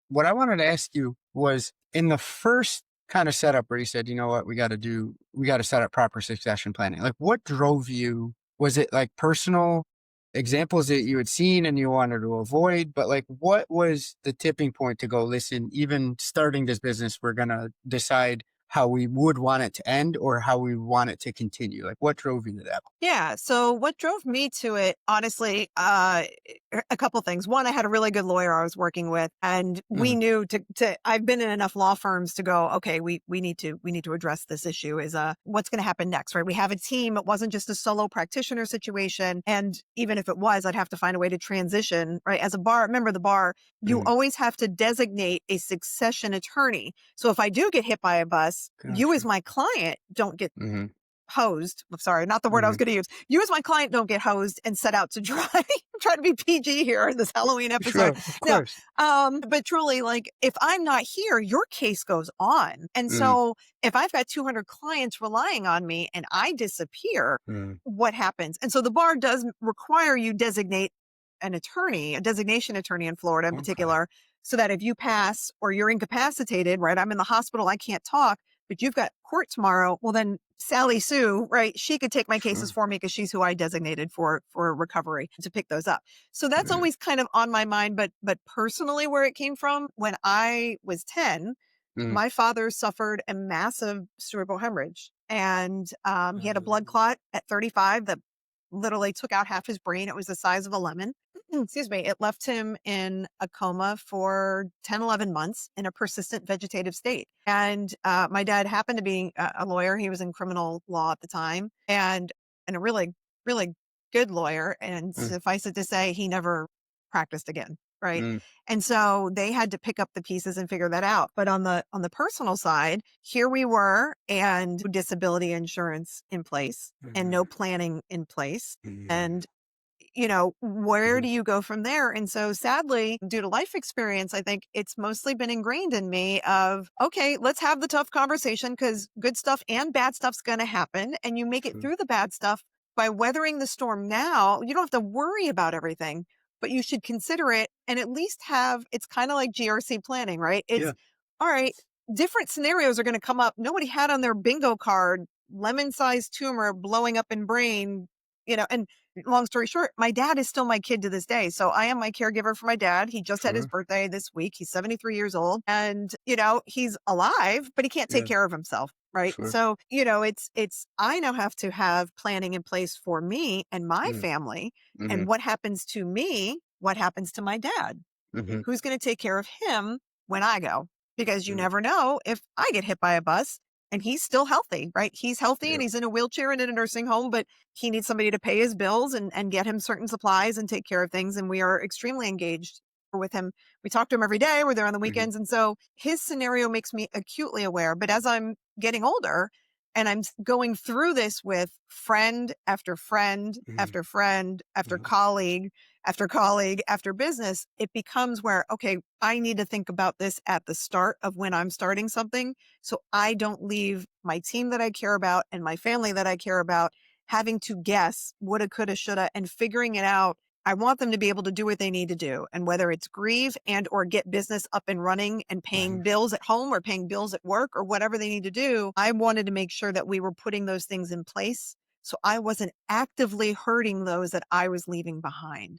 What I wanted to ask you was in the first kind of setup where you said, you know what, we got to set up proper succession planning. Like what drove you? Was it like personal examples that you had seen and you wanted to avoid? But like, what was the tipping point to go, listen, even starting this business, we're going to decide how we would want it to end or how we want it to continue? Like what drove you to that? Yeah. So what drove me to it, honestly, a couple things. One, I had a really good lawyer I was working with, and we Hmm. knew I've been in enough law firms to go, okay, we need to address this issue is, what's going to happen next, right? We have a team. It wasn't just a solo practitioner situation. And even if it was, I'd have to find a way to transition, right? As a member of the bar, you Hmm. always have to designate a succession attorney. So if I do get hit by a bus, you as Gotcha. my client don't get Hmm. hosed. I'm sorry, not the word I was Hmm. going to use. You as my client don't get hosed and set out to try. I'm trying to be PG here in this Halloween episode. Sure. Of No, course. but truly, like if I'm not here, your case goes on. And Mm, so if I've got 200 clients relying on me and I disappear, mm, what happens? And so the bar does require you designate an attorney, a designation attorney in Florida in okay. particular, so that if you pass or you're incapacitated, right? I'm in the hospital, I can't talk, but you've got court tomorrow. Well, then Sally Sue, right? She could take my cases Sure. for me because she's who I designated for recovery to pick those up. So that's Mm, always kind of on my mind. But personally, where it came from, when I was 10, mm, my father suffered a massive cerebral hemorrhage, and he had a blood clot at 35 that literally took out half his brain. It was the size of a lemon. Excuse me. It left him in a coma for 10, 11 months in a persistent vegetative state. And my dad happened to be a lawyer. He was in criminal law at the time, and a really, really good lawyer. And mm, suffice it to say, he never practiced again. Right. mm, And so they had to pick up the pieces and figure that out. But on the personal side, here we were, and disability insurance in place and no mm, planning in place. mm, And where mhm, do you go from there? And so sadly, due to life experience, I think it's mostly been ingrained in me of, okay, let's have the tough conversation because good stuff and bad stuff's going to happen. And you make it sure. through the bad stuff by weathering the storm now. You don't have to worry about everything, but you should consider it and at least it's kind of like GRC planning, right? It's Yeah. all right. Different scenarios are going to come up. Nobody had on their bingo card lemon sized tumor blowing up in brain, and long story short, my dad is still my kid to this day. So I am my caregiver for my dad. He just had his Sure. birthday this week. He's 73 years old and, he's alive, but he can't take Yeah. care of himself. Right. Sure. So, I now have to have planning in place for me and my Mm, family. And mhm, what happens to me? What happens to my dad? mhm, Who's going to take care of him when I go? Because you mm, never know if I get hit by a bus and he's still healthy, right? He's healthy and yeah. he's in a wheelchair and in a nursing home, but he needs somebody to pay his bills and get him certain supplies and take care of things. And we are extremely engaged with him. We talk to him every day. We're there on the Mhm, weekends. And so his scenario makes me acutely aware. But as I'm getting older and going through this with friend after friend mhm, after friend after mhm, colleague, after colleague, after business, it becomes where, okay, I need to think about this at the start of when I'm starting something. So I don't leave my team that I care about and my family that I care about having to guess woulda, coulda, shoulda, and figuring it out. I want them to be able to do what they need to do. And whether it's grieve and or get business up and running and mhm. paying bills at home or paying bills at work or whatever they need to do, I wanted to make sure that we were putting those things in place so I wasn't actively hurting those that I was leaving behind.